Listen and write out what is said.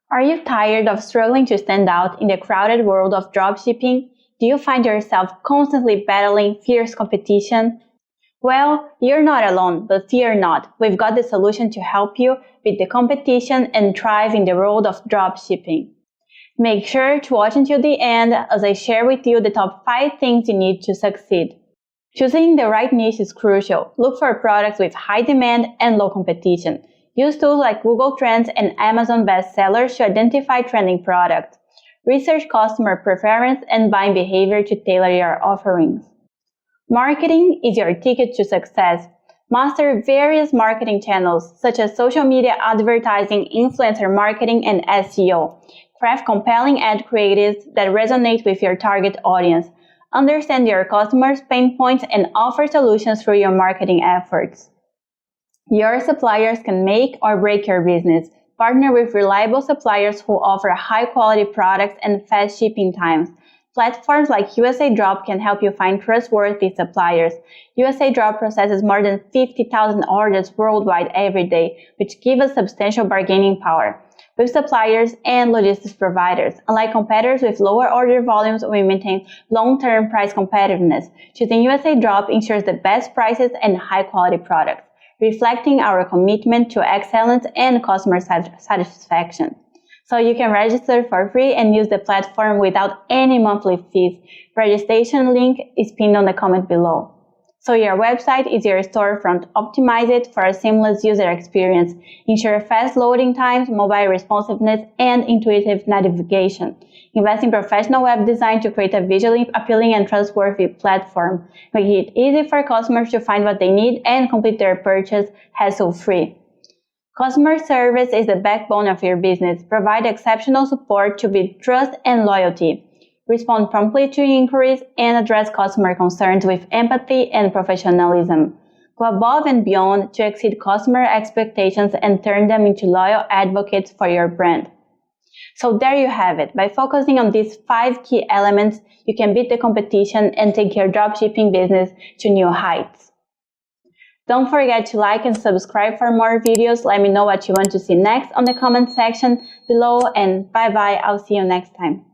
Are you tired of struggling to stand out in the crowded world of dropshipping? Do you find yourself constantly battling fierce competition? Well, you're not alone, but fear not. We've got the solution to help you beat the competition and thrive in the world of dropshipping. Make sure to watch until the end as I share with you the top 5 things you need to succeed. Choosing the right niche is crucial. Look for products with high demand and low competition. Use tools like Google Trends and Amazon bestsellers to identify trending products. Research customer preference and buying behavior to tailor your offerings. Marketing is your ticket to success. Master various marketing channels such as social media advertising, influencer marketing, and SEO. Craft compelling ad creatives that resonate with your target audience. Understand your customers' pain points and offer solutions through your marketing efforts. Your suppliers can make or break your business. Partner with reliable suppliers who offer high-quality products and fast shipping times. Platforms like USAdrop can help you find trustworthy suppliers. USAdrop processes more than 50,000 orders worldwide every day, which gives us substantial bargaining power with suppliers and logistics providers. Unlike competitors with lower order volumes, we maintain long-term price competitiveness. Choosing USAdrop ensures the best prices and high-quality products, reflecting our commitment to excellence and customer satisfaction. So you can register for free and use the platform without any monthly fees. Registration link is pinned on the comment below. So your website is your storefront. Optimize it for a seamless user experience. Ensure fast loading times, mobile responsiveness, and intuitive navigation. Invest in professional web design to create a visually appealing and trustworthy platform. Make it easy for customers to find what they need and complete their purchase hassle-free. Customer service is the backbone of your business. Provide exceptional support to build trust and loyalty. Respond promptly to inquiries and address customer concerns with empathy and professionalism. Go above and beyond to exceed customer expectations and turn them into loyal advocates for your brand. So there you have it. By focusing on these 5 key elements, you can beat the competition and take your dropshipping business to new heights. Don't forget to like and subscribe for more videos. Let me know what you want to see next on the comment section below, and bye bye. I'll see you next time.